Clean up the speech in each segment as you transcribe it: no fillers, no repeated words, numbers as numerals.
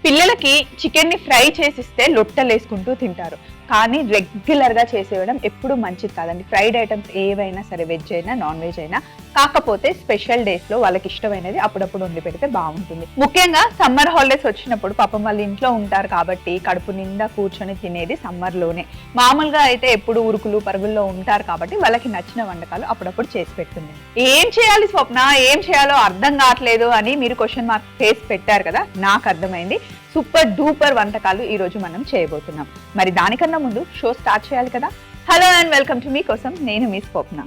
పిల్లలకి చికెన్ని ఫ్రై చేసిస్తే లొట్టలేసుకుంటూ తింటారు. కానీ రెగ్యులర్గా చేసేయడం ఎప్పుడు మంచిది కాదండి. ఫ్రైడ్ ఐటమ్స్ ఏవైనా సరే, వెజ్ అయినా నాన్ వెజ్ అయినా, కాకపోతే స్పెషల్ డేస్లో వాళ్ళకి ఇష్టమైనది అప్పుడప్పుడు వండి పెడితే బాగుంటుంది. ముఖ్యంగా సమ్మర్ హాలిడేస్ వచ్చినప్పుడు పాపం వాళ్ళు ఇంట్లో ఉంటారు కాబట్టి కడుపు నిండా కూర్చొని తినేది సమ్మర్లోనే. మామూలుగా అయితే ఎప్పుడు ఉరుకులు పరుగుల్లో ఉంటారు కాబట్టి వాళ్ళకి నచ్చిన వంటకాలు అప్పుడప్పుడు చేసి పెడుతుంది. ఏం చేయాలి స్వప్న, ఏం చేయాలో అర్థం కావట్లేదు అని మీరు క్వశ్చన్ మార్క్ ఫేస్ పెట్టారు కదా, నాకు అర్థమైంది. సూపర్ డూపర్ వంటకాలు ఈ రోజు మనం చేయబోతున్నాం. మరి దానికన్నా ముందు షో స్టార్ట్ చేయాలి కదా. Hello and welcome to me కోసం, నేను మీ స్వప్న.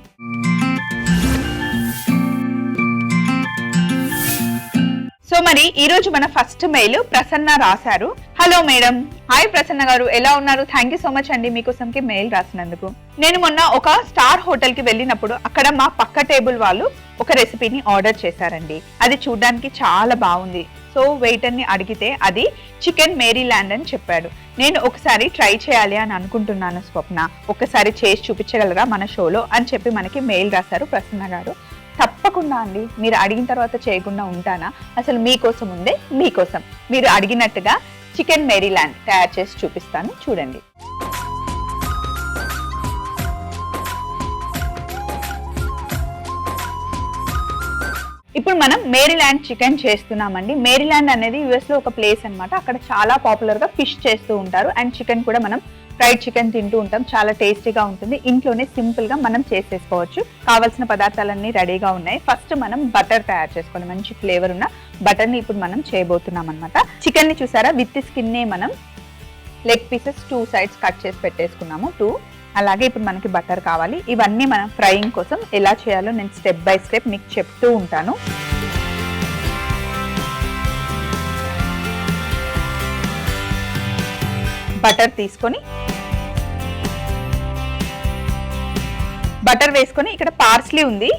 సో మరి ఈ రోజు మన ఫస్ట్ మెయిల్ ప్రసన్న రాశారు. Hello madam. హాయ్ ప్రసన్న గారు, ఎలా ఉన్నారు? థ్యాంక్ యూ సో మచ్ అండి మీకోసంకి మెయిల్ రాసినందుకు. నేను మొన్న ఒక స్టార్ హోటల్ కి వెళ్ళినప్పుడు అక్కడ మా పక్క టేబుల్ వాళ్ళు ఒక రెసిపీని ఆర్డర్ చేశారండి. అది చూడడానికి చాలా బాగుంది. సో వెయిటర్ ని అడిగితే అది చికెన్ మేరీల్యాండ్ అని చెప్పాడు. నేను ఒకసారి ట్రై చేయాలి అని అనుకుంటున్నాను స్వప్న, ఒకసారి చేసి చూపించగలరా మన షోలో అని చెప్పి మనకి మెయిల్ రాశారు ప్రసన్న గారు. తప్పకుండా అండి, మీరు అడిగిన తర్వాత చేయకుండా ఉంటానా? అసలు మీకోసం ఉందే, మీకోసం మీరు అడిగినట్టుగా చికెన్ మేరీల్యాండ్ తయారు చేసి చూపిస్తాను, చూడండి. ఇప్పుడు మనం మేరీల్యాండ్ చికెన్ చేస్తున్నామండి. మేరీల్యాండ్ అనేది యుఎస్ లో ఒక ప్లేస్ అన్నమాట. అక్కడ చాలా పాపులర్ గా ఫిష్ చేస్తూ ఉంటారు అండ్ చికెన్ కూడా మనం ఫ్రైడ్ చికెన్ తింటూ ఉంటాం. చాలా టేస్టీగా ఉంటుంది. ఇంట్లోనే సింపుల్ గా మనం చేసేసుకోవచ్చు. కావాల్సిన పదార్థాలన్నీ రెడీగా ఉన్నాయి. ఫస్ట్ మనం బటర్ తయారు చేసుకోవాలి. మంచి ఫ్లేవర్ ఉన్న బటర్ ని ఇప్పుడు మనం చేయబోతున్నాం అనమాట. చికెన్ ని చూసారా, విత్ స్కిన్ నే మనం లెగ్ పీసెస్ 2 సైడ్స్ కట్ చేసి పెట్టేసుకున్నాము. 2. అలాగే ఇప్పుడు మనకి బటర్ కావాలి. ఇవన్నీ మనం ఫ్రైయింగ్ కోసం ఎలా చేయాలో నేను స్టెప్ బై స్టెప్ మీకు చెప్తూ ఉంటాను. బటర్ తీసుకొని బటర్ వేసుకొని ఇక్కడ పార్స్లీ ఉంది,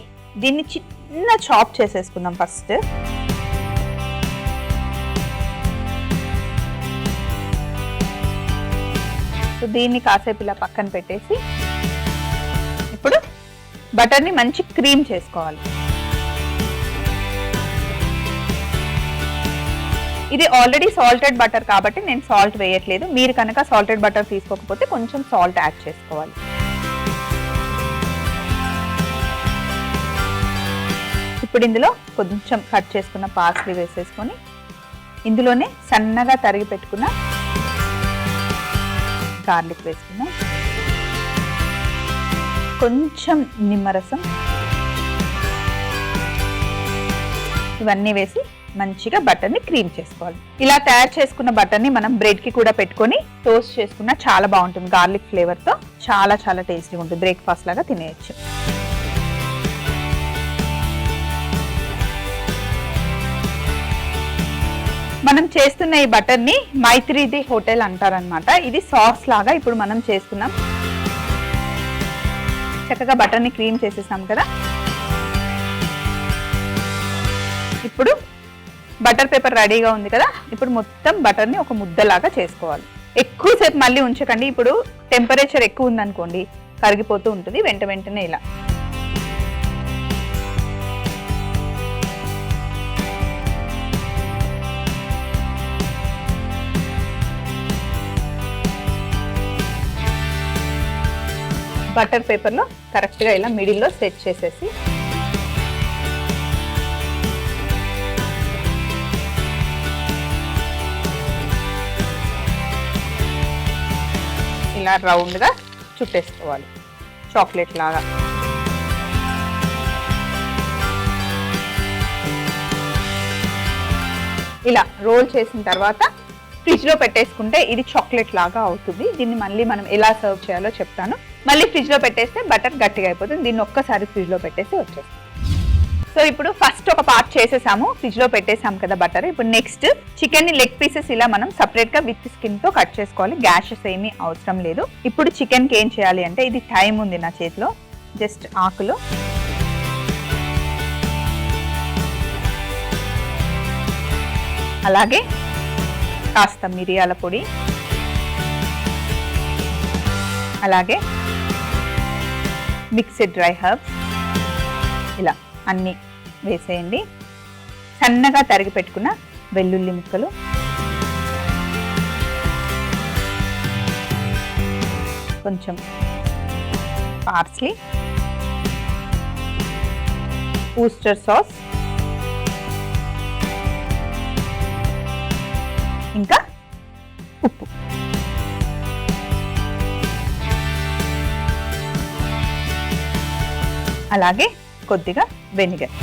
దీన్ని చిన్న చాప్ చేసేసుకుందాం ఫస్ట్. సో దీన్ని కాసేపు ఇలా పక్కన పెట్టేసి ఇప్పుడు బటర్ని మంచి క్రీమ్ చేసుకోవాలి. ఇది ఆల్రెడీ సాల్టెడ్ బటర్ కాబట్టి నేను సాల్ట్ వేయట్లేదు. మీరు కనుక సాల్టెడ్ బటర్ తీసుకోకపోతే కొంచెం సాల్ట్ యాడ్ చేసుకోవాలి. ఇప్పుడు ఇందులో కొంచెం కట్ చేసుకున్న పార్స్లీ వేసేసుకొని ఇందులోనే సన్నగా తరిగి పెట్టుకున్న గార్లిక్ వేసుకున్నాం, కొంచెం నిమ్మరసం, ఇవన్నీ వేసి మంచిగా బటర్ ని క్రీమ్ చేసుకోవాలి. ఇలా తయారు చేసుకున్న బటర్ ని మనం బ్రెడ్ కి కూడా పెట్టుకొని టోస్ట్ చేసుకున్నా చాలా బాగుంటుంది. గార్లిక్ ఫ్లేవర్ తో చాలా చాలా టేస్టీగా ఉంటుంది. బ్రేక్ఫాస్ట్ లాగా తినేయచ్చు. మనం చేస్తున్న ఈ బటర్ ని మైత్రీది హోటల్ అంటారనమాట. ఇది సాస్ లాగా ఇప్పుడు మనం చేస్తున్నాం. చక్కగా బటర్ ని క్రీమ్ చేసేసాం కదా. ఇప్పుడు బటర్ పేపర్ రెడీగా ఉంది కదా. ఇప్పుడు మొత్తం బటర్ ని ఒక ముద్దలాగా చేసుకోవాలి. ఎక్కువసేపు మళ్ళీ ఉంచకండి. ఇప్పుడు టెంపరేచర్ ఎక్కువ ఉందనుకోండి కరిగిపోతూ ఉంటుంది. వెంటనే ఇలా బటర్ పేపర్లో కరెక్ట్గా ఇలా మిడిల్లో సెట్ చేసేసి ఇలా రౌండ్గా చుట్టేసుకోవాలి, చాక్లెట్ లాగా. ఇలా రోల్ చేసిన తర్వాత ఫ్రిడ్జ్లో పెట్టేసుకుంటే ఇది చాక్లెట్ లాగా అవుతుంది. దీన్ని మళ్ళీ మనం ఎలా సర్వ్ చేయాలో చెప్తాను. మళ్ళీ ఫ్రిడ్జ్లో పెట్టేస్తే బటర్ గట్టిగా అయిపోతుంది. దీన్ని ఒక్కసారి ఫ్రిడ్జ్లో పెట్టేసి వచ్చేస్తాం. సో ఇప్పుడు ఫస్ట్ ఒక పార్ట్ చేసేసాము, ఫ్రిడ్జ్లో పెట్టేసాం కదా బటర్. ఇప్పుడు నెక్స్ట్ చికెన్ ని లెగ్ పీసెస్ ఇలా మనం సపరేట్ గా విత్ స్కిన్ తో కట్ చేసుకోవాలి. గ్యాషెస్ ఏమీ అవసరం లేదు. ఇప్పుడు చికెన్ కి ఏం చేయాలి అంటే, ఇది టైం ఉంది నా చేతిలో, జస్ట్ ఆకులు అలాగే కాస్త మిరియాల పొడి, అలాగే మిక్స్డ్ డ్రై హర్బ్స్ ఇలా అన్నీ వేసేయండి. సన్నగా తరిగి పెట్టుకున్న వెల్లుల్లి ముక్కలు, కొంచెం పార్స్లీ, ఊస్టర్ సాస్, ఇంకా ఉప్పు. అలాగే కొద్దిగా వెనిగర్.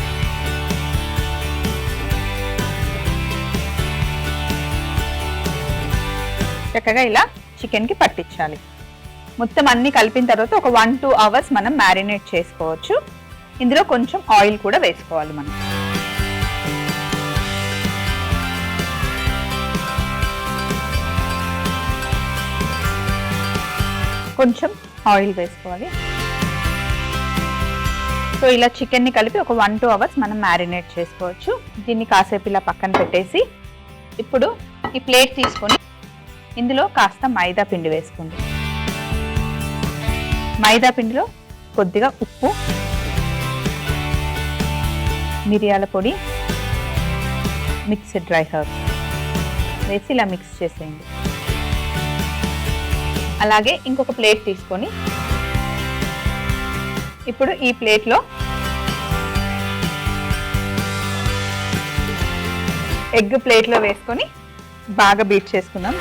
చక్కగా ఇలా చికెన్కి పట్టించాలి. మొత్తం అన్ని కలిపిన తర్వాత ఒక 1-2 అవర్స్ మనం మ్యారినేట్ చేసుకోవచ్చు. ఇందులో కొంచెం ఆయిల్ కూడా వేసుకోవాలి మనం. కొంచెం ఆయిల్ వేసుకోవాలి. సో ఇలా చికెన్ని కలిపి ఒక 1-2 అవర్స్ మనం మ్యారినేట్ చేసుకోవచ్చు. దీన్ని కాసేపు ఇలా పక్కన పెట్టేసి ఇప్పుడు ఈ ప్లేట్ తీసుకొని ఇందులో కాస్త మైదా పిండి వేసుకోండి. మైదా పిండిలో కొద్దిగా ఉప్పు, మిరియాల పొడి, మిక్స్డ్ డ్రై హర్బ్స్ వేసి ఇలా మిక్స్ చేసేయండి. అలాగే ఇంకొక ప్లేట్ తీసుకొని ఇప్పుడు ఈ ప్లేట్లో ఎగ్ ప్లేట్లో వేసుకొని బాగా బీట్ చేసుకుందాం.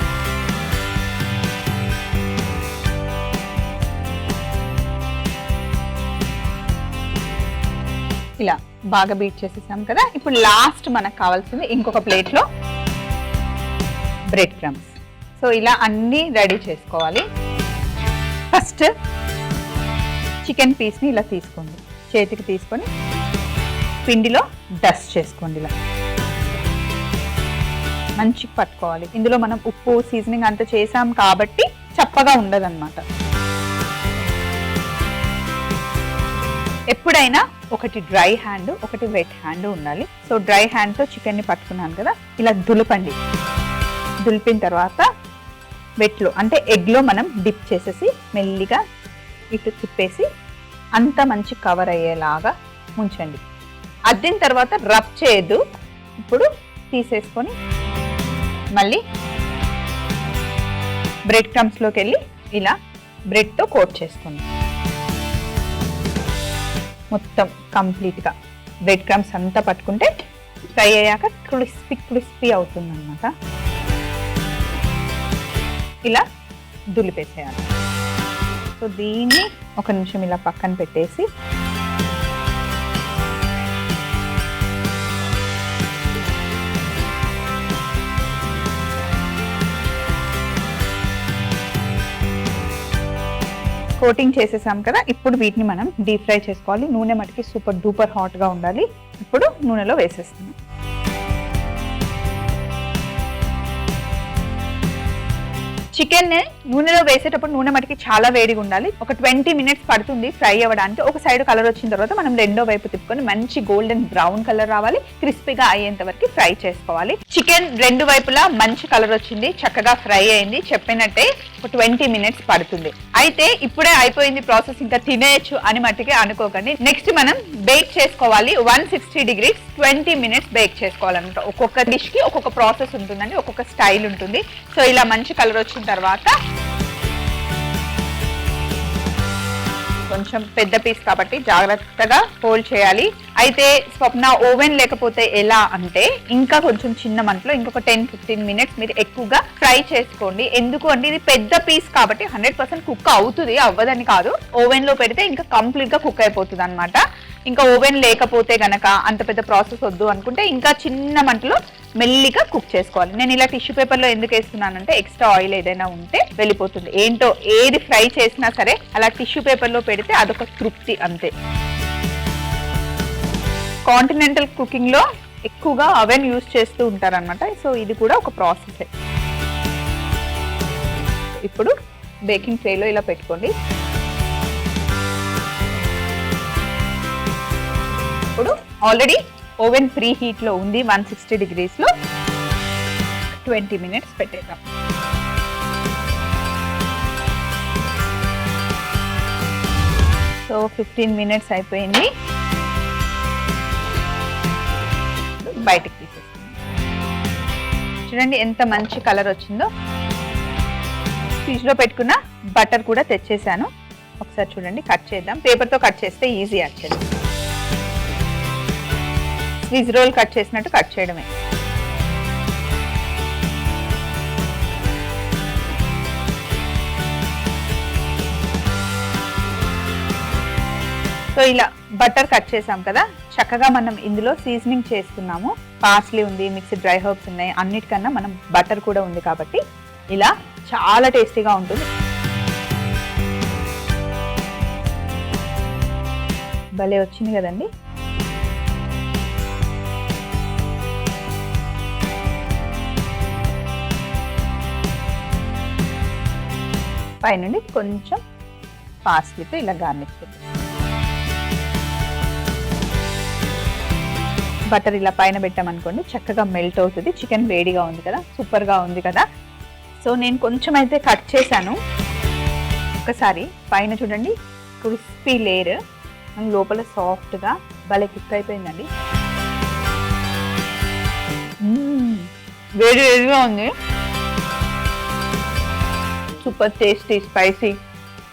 ఇలా బాగా బీట్ చేసేసాం కదా. ఇప్పుడు లాస్ట్ మనకు కావాల్సింది ఇంకొక ప్లేట్లో బ్రెడ్ క్రమ్స్. సో ఇలా అన్నీ రెడీ చేసుకోవాలి. ఫస్ట్ చికెన్ పీస్ని ఇలా తీసుకోండి, చేతికి తీసుకొని పిండిలో డస్ట్ చేసుకోండి. ఇలా మంచిగా పట్టుకోవాలి. ఇందులో మనం ఉప్పు సీజనింగ్ అంతా చేసాం కాబట్టి చప్పగా ఉండదన్నమాట. ఎప్పుడైనా ఒకటి డ్రై హ్యాండ్, ఒకటి వెట్ హ్యాండ్ ఉండాలి. సో డ్రై హ్యాండ్తో చికెన్ని పట్టుకున్నాను కదా, ఇలా దులపండి. దులిపిన తర్వాత వెట్లో అంటే ఎగ్లో మనం డిప్ చేసేసి మెల్లిగా ఇటు తిప్పేసి అంత మంచి కవర్ అయ్యేలాగా ఉంచండి. అద్దిన తర్వాత రబ్ చేయొద్దు. ఇప్పుడు తీసేసుకొని మళ్ళీ బ్రెడ్ క్రమ్స్లోకి వెళ్ళి ఇలా బ్రెడ్తో కోట్ చేసుకోండి. మొత్తం కంప్లీట్గా బ్రెడ్ క్రమ్స్ అంతా పట్టుకుంటే ఫ్రై అయ్యాక క్రిస్పీ అవుతుంది అన్నమాట. ఇలా దులిపేసేయాలి. సో దీన్ని ఒక నిమిషం ఇలా పక్కన పెట్టేసి కోటింగ్ చేసేసాం కదా. ఇప్పుడు వీటిని మనం డీప్ ఫ్రై చేసుకోవాలి. నూనె మటుకి సూపర్ డూపర్ హాట్గా ఉండాలి. ఇప్పుడు నూనెలో వేసేస్తున్నాం. చికెన్ నూనెలో వేసేటప్పుడు నూనె మటుకి చాలా వేడిగా ఉండాలి. ఒక 20 మినిట్స్ పడుతుంది ఫ్రై అవ్వడానికి. ఒక సైడ్ కలర్ వచ్చిన తర్వాత మనం రెండో వైపు తిప్పుకొని మంచి గోల్డెన్ బ్రౌన్ కలర్ రావాలి, క్రిస్పీగా అయ్యేంత వరకు ఫ్రై చేసుకోవాలి. చికెన్ రెండు వైపులా మంచి కలర్ వచ్చింది, చక్కగా ఫ్రై అయింది. చెప్పినట్టే ఒక 20 మినిట్స్ పడుతుంది. అయితే ఇప్పుడే అయిపోయింది ప్రాసెస్, ఇంకా తినేయచ్చు అని మట్టుకే అనుకోకండి. నెక్స్ట్ మనం బేక్ చేసుకోవాలి. 160 degrees 20 మినిట్స్ బేక్ చేసుకోవాలన్నమాట. ఒక్కొక్క డిష్ కి ఒక్కొక్క ప్రాసెస్ ఉంటుందండి, ఒక్కొక్క స్టైల్ ఉంటుంది. సో ఇలా మంచి కలర్ వచ్చిన తర్వాత కొంచెం పెద్ద పీస్ కాబట్టి జాగ్రత్తగా హోల్డ్ చేయాలి. అయితే స్వప్న ఓవెన్ లేకపోతే ఎలా అంటే ఇంకా కొంచెం చిన్న మంటలో ఇంకొక 10-15 మినిట్స్ మీరు ఎక్కువగా ఫ్రై చేసుకోండి. ఎందుకు అంటే ఇది పెద్ద పీస్ కాబట్టి 100% కుక్ అవుతుంది, అవ్వదని కాదు. ఓవెన్ లో పెడితే ఇంకా కంప్లీట్ గా కుక్ అయిపోతుంది అనమాట. ఇంకా ఓవెన్ లేకపోతే గనక అంత పెద్ద ప్రాసెస్ వద్దు అనుకుంటే ఇంకా చిన్న మంటలో మెల్లిగా కుక్ చేసుకోవాలి. నేను ఇలా టిష్యూ పేపర్లో ఎందుకు వేస్తున్నానంటే ఎక్స్ట్రా ఆయిల్ ఏదైనా ఉంటే వెళ్ళిపోతుంది. ఏంటో ఏది ఫ్రై చేసినా సరే అలా టిష్యూ పేపర్లో పెడితే అదొక తృప్తి అంతే. కాంటినెంటల్ కుకింగ్లో ఎక్కువగా అవెన్ యూజ్ చేస్తూ ఉంటారనమాట. సో ఇది కూడా ఒక ప్రాసెసే. ఇప్పుడు బేకింగ్ ట్రేలో ఇలా పెట్టుకోండి. ఇప్పుడు ఆల్రెడీ ఓవెన్ ప్రీ హీట్లో ఉంది, 160 degreesలో 20 మినిట్స్ పెట్టేద్దాం. సో 15 మినిట్స్ అయిపోయింది. బయటికి తీసేస్తాం. చూడండి ఎంత మంచి కలర్ వచ్చిందో. ఫ్రిడ్జ్ లో పెట్టుకున్న బటర్ కూడా తెచ్చేసాను. ఒకసారి చూడండి, కట్ చేద్దాం. పేపర్ తో కట్ చేస్తే ఈజీ యాక్చువల్లీ. స్విజ్ రోల్ కట్ చేసినట్టు కట్ చేయడమే. సో ఇలా బటర్ కట్ చేసాం కదా, చక్కగా మనం ఇందులో సీజనింగ్ చేసుకున్నాము. పార్స్లీ ఉంది, మిక్స్డ్ డ్రై హర్బ్స్ ఉన్నాయి, అన్నిటికన్నా మనం బటర్ కూడా ఉంది కాబట్టి ఇలా చాలా టేస్టీగా ఉంటుంది. భలే వచ్చింది కదండి. పైనుండి కొంచెం పార్స్లీతో ఇలా గార్నిష్ చేద్దాం. బటర్ ఇలా పైన పెట్టామనుకోండి చక్కగా మెల్ట్ అవుతుంది. చికెన్ వేడిగా ఉంది కదా, సూపర్గా ఉంది కదా. సో నేను కొంచెం అయితే కట్ చేశాను. ఒకసారి పైన చూడండి, క్రిస్పీ లేయర్, లోపల సాఫ్ట్గా భలే కుక్ అయిపోయిందండి. వేడి వేడిగా ఉంది, సూపర్ టేస్టీ, స్పైసీ.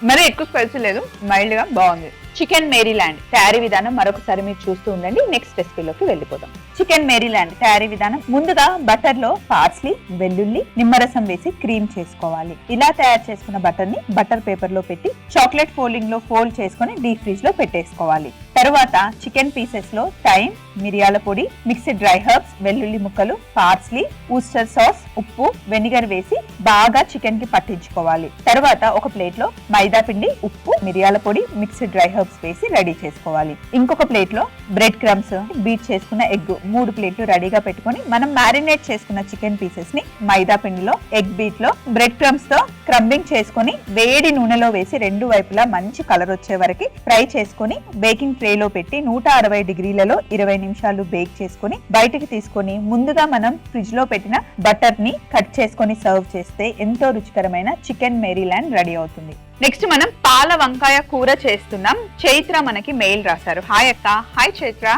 మరి ఎక్కువ స్పైసీ లేదు, మైల్డ్గా బాగుంది. చికెన్ మేరీల్యాండ్ తయారీ విధానం మరొకసారి మీరు చూస్తూ ఉండండి. నెక్స్ట్ రెసిపీలోకి వెళ్ళిపోదాం. చికెన్ మేరీల్యాండ్ తయారీ విధానం. ముందుగా బటర్ లో పార్స్లీ, వెల్లుల్లి, నిమ్మరసం వేసి క్రీమ్ చేసుకోవాలి. ఇలా తయారు చేసుకున్న బటర్ ని బటర్ పేపర్ లో పెట్టి చాక్లెట్ ఫోల్డింగ్ లో ఫోల్డ్ చేసుకుని డీప్ ఫ్రీజ్ లో పెట్టేసుకోవాలి. తరువాత చికెన్ పీసెస్ లో థైమ్, మిరియాల పొడి, మిక్స్డ్ డ్రై హర్బ్స్, వెల్లుల్లి ముక్కలు, పార్స్లీ, ఊస్టర్ సాస్, ఉప్పు, వెనిగర్ వేసి బాగా చికెన్ కి పట్టించుకోవాలి. తర్వాత ఒక ప్లేట్ లో మైదా పిండి, ఉప్పు, మిరియాల పొడి, మిక్స్డ్ డ్రై హర్బ్స్ వేసి రెడీ చేసుకోవాలి. ఇంకొక ప్లేట్ లో బ్రెడ్ క్రమ్స్, బీట్ చేసుకున్న ఎగ్, 3 ప్లేట్లు రెడీగా పెట్టుకొని మనం మ్యారినేట్ చేసుకున్న చికెన్ పీసెస్ ని మైదా పిండిలో, ఎగ్ బీట్ లో, బ్రెడ్ క్రమ్స్ తో క్రంబింగ్ చేసుకుని వేడి నూనెలో వేసి 2 వైపులా మంచి కలర్ వచ్చే వరకు ఫ్రై చేసుకుని బేకింగ్ ట్రే లో పెట్టి 160 డిగ్రీలలో 20 నిమిషాలు బేక్ చేసుకుని బయటికి తీసుకొని ముందుగా మనం ఫ్రిడ్జ్ లో పెట్టిన బటర్ ని కట్ చేసుకొని సర్వ్ చేస్తే ఎంతో రుచికరమైన చికెన్ మేరీల్యాండ్ రెడీ అవుతుంది. నెక్స్ట్ మనం పాల వంకాయ కూర చేస్తున్నాం. చైత్ర మనకి మెయిల్ రాశారు. హాయ్ అక్క. హాయ్ చైత్ర.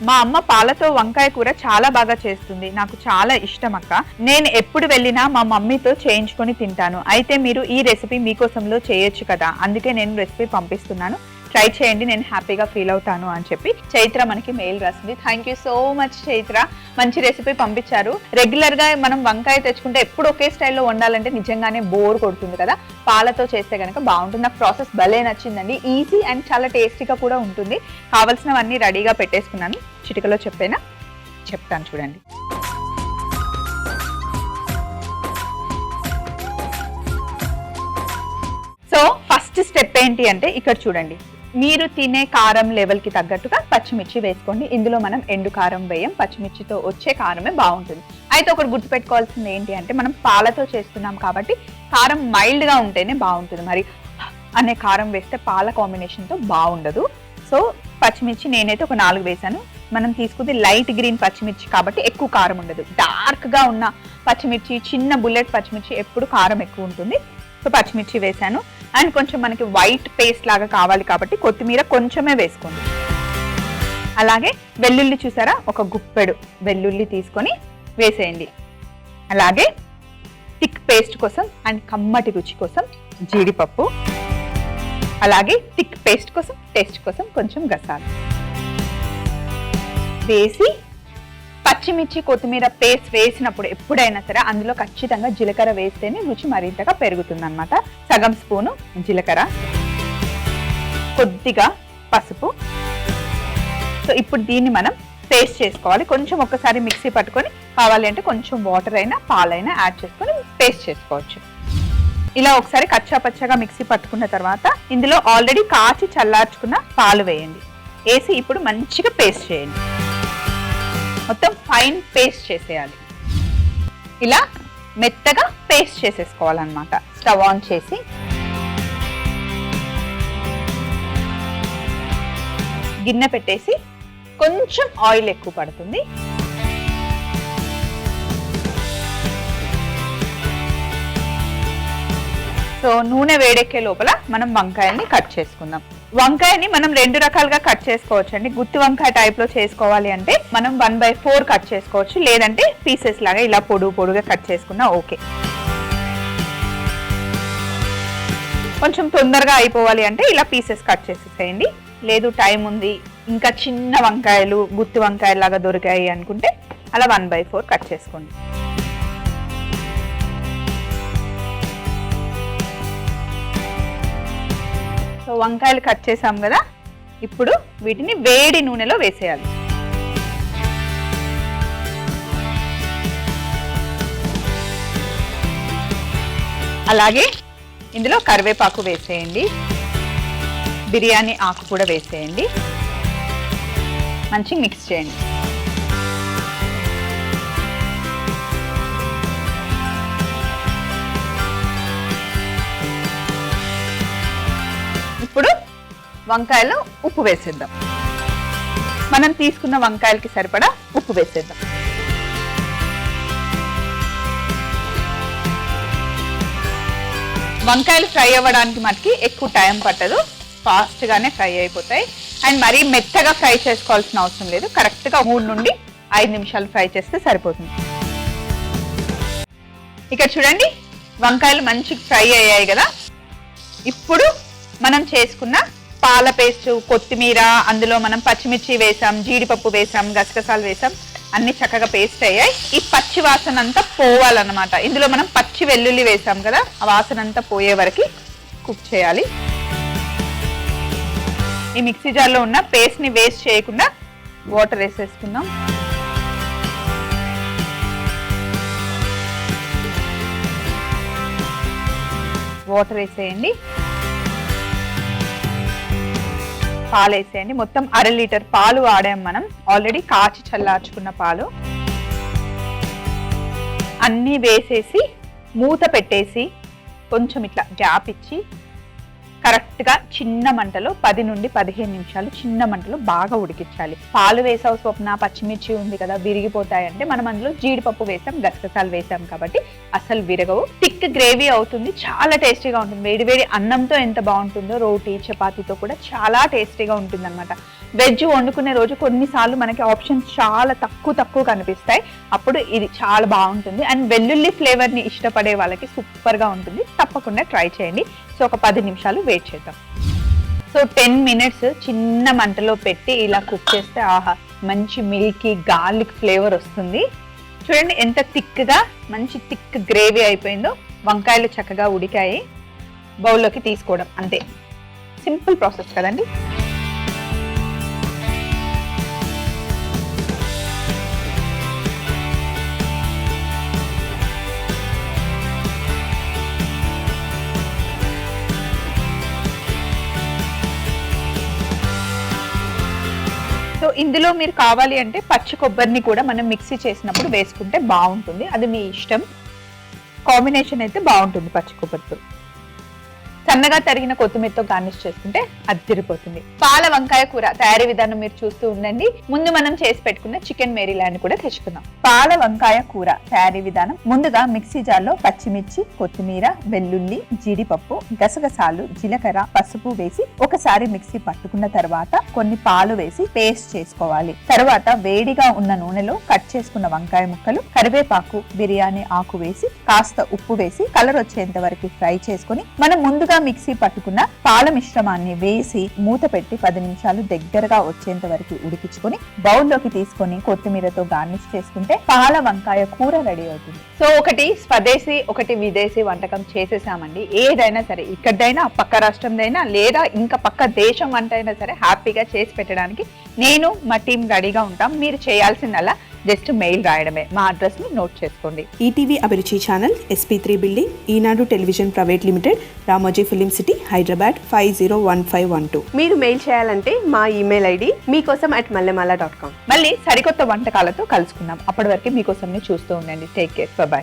మా అమ్మ పాలతో వంకాయ కూర చాలా బాగా చేస్తుంది, నాకు చాలా ఇష్టం అక్క. నేను ఎప్పుడు వెళ్ళినా మా మమ్మీతో చేయించుకొని తింటాను. అయితే మీరు ఈ రెసిపీ మీకోసంలో చేయొచ్చు కదా, అందుకే నేను రెసిపీ పంపిస్తున్నాను, ట్రై చేయండి, నేను హ్యాపీగా ఫీల్ అవుతాను అని చెప్పి చైత్ర మనకి మెయిల్ రాసింది. Thank you so much Chaitra, మంచి రెసిపీ పంపించారు. రెగ్యులర్ గా మనం వంకాయ తెచ్చుకుంటే ఎప్పుడు ఒకే స్టైల్లో వండాలంటే నిజంగానే బోర్ కొడుతుంది కదా, పాలతో చేస్తే కనుక బాగుంటుంది. నాకు ప్రాసెస్ భలే నచ్చిందండి, ఈజీ అండ్ చాలా టేస్టీగా కూడా ఉంటుంది. కావాల్సినవన్నీ రెడీగా పెట్టేసుకున్నాను. చిటికలో చెప్తాను చూడండి. సో ఫస్ట్ స్టెప్ ఏంటి అంటే ఇక్కడ చూడండి, మీరు తినే కారం లెవెల్ కి తగ్గట్టుగా పచ్చిమిర్చి వేసుకోండి. ఇందులో మనం ఎండు కారం వేయం, పచ్చిమిర్చితో వచ్చే కారమే బాగుంటుంది. అయితే ఒకటి గుర్తుపెట్టుకోవాల్సింది ఏంటి అంటే మనం పాలతో చేస్తున్నాం కాబట్టి కారం మైల్డ్ గా ఉంటేనే బాగుంటుంది. మరి అనే కారం వేస్తే పాల కాంబినేషన్ తో బాగుండదు. సో పచ్చిమిర్చి నేనైతే ఒక 4 వేసాను. మనం తీసుకుంది లైట్ గ్రీన్ పచ్చిమిర్చి కాబట్టి ఎక్కువ కారం ఉండదు. డార్క్ గా ఉన్న పచ్చిమిర్చి, చిన్న బుల్లెట్ పచ్చిమిర్చి ఎప్పుడు కారం ఎక్కువ ఉంటుంది. సో పచ్చిమిర్చి వేసాను. అండ్ కొంచెం మనకి వైట్ పేస్ట్ లాగా కావాలి కాబట్టి కొత్తిమీర కొంచెమే వేసుకోండి. అలాగే వెల్లుల్లి చూసారా, ఒక గుప్పెడు వెల్లుల్లి తీసుకొని వేసేయండి. అలాగే థిక్ పేస్ట్ కోసం అండ్ కమ్మటి రుచి కోసం జీడిపప్పు, అలాగే థిక్ పేస్ట్ కోసం, టేస్ట్ కోసం కొంచెం గసాలు వేసి పచ్చిమిర్చి, కొత్తిమీర పేస్ట్ వేసినప్పుడు ఎప్పుడైనా సరే అందులో ఖచ్చితంగా జీలకర్ర వేస్తేనే రుచి మరింతగా పెరుగుతుంది అనమాట. సగం స్పూను జీలకర్ర, కొద్దిగా పసుపు. సో ఇప్పుడు దీన్ని మనం పేస్ట్ చేసుకోవాలి. కొంచెం ఒక్కసారి మిక్సీ పట్టుకొని కావాలి అంటే కొంచెం వాటర్ అయినా పాలైనా యాడ్ చేసుకొని పేస్ట్ చేసుకోవచ్చు. ఇలా ఒకసారి కచ్చా పచ్చగా మిక్సీ పట్టుకున్న తర్వాత ఇందులో ఆల్రెడీ కాచి చల్లార్చుకున్న పాలు వేయండి. వేసి ఇప్పుడు మంచిగా పేస్ట్ చేయండి. మొత్తం ఫైన్ పేస్ట్ చేసేయాలి. ఇలా మెత్తగా పేస్ట్ చేసేసుకోవాలన్నమాట. స్టవ్ ఆన్ చేసి గిన్నె పెట్టేసి కొంచెం ఆయిల్ ఎక్కువ పడుతుంది. సో నూనె వేడెక్కే లోపల మనం వంకాయల్ని కట్ చేసుకుందాం. వంకాయని మనం 2 రకాలుగా కట్ చేసుకోవచ్చు అండి. గుత్తి వంకాయ టైప్ లో చేసుకోవాలి అంటే మనం 1/4 కట్ చేసుకోవచ్చు, లేదంటే పీసెస్ లాగా ఇలా పొడుగుగా కట్ చేసుకున్నా ఓకే. కొంచెం తొందరగా అయిపోవాలి అంటే ఇలా పీసెస్ కట్ చేసేసేయండి. లేదు టైం ఉంది, ఇంకా చిన్న వంకాయలు గుత్తి వంకాయలు లాగా దొరికాయి అనుకుంటే అలా 1/4 కట్ చేసుకోండి. సో వంకాయలు కట్ చేసాం కదా, ఇప్పుడు వీటిని వేడి నూనెలో వేసేయాలి. అలాగే ఇందులో కరివేపాకు వేసేయండి, బిర్యానీ ఆకు కూడా వేసేయండి, మంచి మిక్స్ చేయండి. ఇప్పుడు వంకాయలు ఉప్పు వేసేద్దాం. మనం తీసుకున్న వంకాయలకి సరిపడా ఉప్పు వేసేద్దాం. వంకాయలు ఫ్రై అవ్వడానికి మనకి ఎక్కువ టైం పట్టదు, ఫాస్ట్ గానే ఫ్రై అయిపోతాయి. అండ్ మరీ మెత్తగా ఫ్రై చేసుకోవాల్సిన అవసరం లేదు, కరెక్ట్ గా 3 నుండి 5 నిమిషాలు ఫ్రై చేస్తే సరిపోతుంది. ఇక్కడ చూడండి వంకాయలు మంచి ఫ్రై అయ్యాయి కదా. ఇప్పుడు మనం చేసుకున్న పాల పేస్ట్, కొత్తిమీర, అందులో మనం పచ్చిమిర్చి వేసాం, జీడిపప్పు వేసాం, గసగసాలు వేసాం, అన్ని చక్కగా పేస్ట్ అయ్యాయి. ఈ పచ్చి వాసన అంతా పోవాలన్నమాట. ఇందులో మనం పచ్చి వెల్లుల్లి వేసాం కదా, ఆ వాసన అంతా పోయే వరకు కుక్ చేయాలి. ఈ మిక్సీ జార్లో ఉన్న పేస్ట్ ని వేస్ట్ చేయకుండా వాటర్ వేసేసుకుందాం. వాటర్ వేసేయండి, పాలు వేసేయండి. మొత్తం 1/2 లీటర్ పాలు వాడాం మనం, ఆల్రెడీ కాచి చల్లార్చుకున్న పాలు. అన్నీ వేసేసి మూత పెట్టేసి కొంచెం ఇట్లా గ్యాప్ ఇచ్చి కరెక్ట్గా చిన్న మంటలో 10 నుండి 15 నిమిషాలు చిన్న మంటలో బాగా ఉడికించాలి. పాలు వేసావు స్వప్న, పచ్చిమిర్చి ఉంది కదా విరిగిపోతాయంటే మనం అందులో జీడిపప్పు వేసాం, గసగసాలు వేసాం కాబట్టి అసలు విరగవు. థిక్ గ్రేవీ అవుతుంది, చాలా టేస్టీగా ఉంటుంది. వేడి వేడి అన్నంతో ఎంత బాగుంటుందో, రోటీ చపాతీతో కూడా చాలా టేస్టీగా ఉంటుంది అనమాట. వెజ్ వండుకునే రోజు కొన్నిసార్లు మనకి ఆప్షన్స్ చాలా తక్కువ కనిపిస్తాయి, అప్పుడు ఇది చాలా బాగుంటుంది. అండ్ వెల్లుల్లి ఫ్లేవర్ ని ఇష్టపడే వాళ్ళకి సూపర్ గా ఉంటుంది, తప్పకుండా ట్రై చేయండి. సో ఒక 10 నిమిషాలు వెయిట్ చేద్దాం. సో 10 మినిట్స్ చిన్న మంటలో పెట్టి ఇలా కుక్ చేస్తే ఆహా మంచి మిల్కీ గార్లిక్ ఫ్లేవర్ వస్తుంది. చూడండి ఎంత థిక్గా మంచి థిక్ గ్రేవీ అయిపోయిందో. వంకాయలు చక్కగా ఉడికాయి, బౌల్లోకి తీసుకోవడం అంతే. సింపుల్ ప్రాసెస్ కదండి. సో ఇందులో మీరు కావాలి అంటే పచ్చి కొబ్బరిని కూడా మనం మిక్సీ చేసినప్పుడు వేసుకుంటే బాగుంటుంది, అది మీ ఇష్టం. కాంబినేషన్ అయితే బాగుంటుంది పచ్చి కొబ్బరితో. సన్నగా తరిగిన కొత్తిమీరతో గార్నిష్ చేసుకుంటే అదిరిపోతుంది. పాల వంకాయ కూర తయారీ విధానం మీరు చూస్తూ ఉండండి. ముందు మనం చేసి పెట్టుకున్న చికెన్ మేరీలాండ్ కూడా తెచ్చుకుందాం. పాల వంకాయ కూర తయారీ విధానం: ముందుగా మిక్సీ జార్లో పచ్చిమిర్చి, కొత్తిమీర, వెల్లుల్లి, జీడిపప్పు, గసగసాలు, జీలకర్ర, పసుపు వేసి ఒకసారి మిక్సీ పట్టుకున్న తర్వాత కొన్ని పాలు వేసి పేస్ట్ చేసుకోవాలి. తర్వాత వేడిగా ఉన్న నూనెలో కట్ చేసుకున్న వంకాయ ముక్కలు, కరివేపాకు, బిర్యానీ ఆకు వేసి కాస్త ఉప్పు వేసి కలర్ వచ్చేంత వరకు ఫ్రై చేసుకుని మనం ముందుగా మిక్సీ పట్టుకున్న పాల మిశ్రమాన్ని వేసి మూత పెట్టి 10 నిమిషాలు దగ్గరగా వచ్చేంత వరకు ఉడికించుకొని బౌల్లోకి తీసుకొని కొత్తిమీరతో గార్నిష్ చేసుకుంటే పాల వంకాయ కూర రెడీ అవుతుంది. సో ఒకటి స్వదేశీ, ఒకటి విదేశీ వంటకం చేసేసామండి. ఏదైనా సరే, ఇక్కడైనా పక్క రాష్ట్రందైనా లేదా ఇంకా పక్క దేశం వంట అయినా సరే హ్యాపీగా చేసి పెట్టడానికి నేను మా టీం రెడీగా ఉంటాం. మీరు చేయాల్సిందల్లా జస్ట్ మెయిల్ రాయడమే. మా అడ్రస్ ని నోట్ చేసుకోండి. ETV Abhiruchi channel, SP3 building, Eenadu television private limited, Ramoji film city, Hyderabad 501512. మీరు మెయిల్ చేయాలంటే మా ఈమెయిల్ ఐడి మీకోసం@mallemala.com. మళ్ళీ సరికొత్త వంటకాలతో కలుసుకుందాం. అప్పటి వరకు మీకోసం చూస్తూ ఉండండి. Take care, by.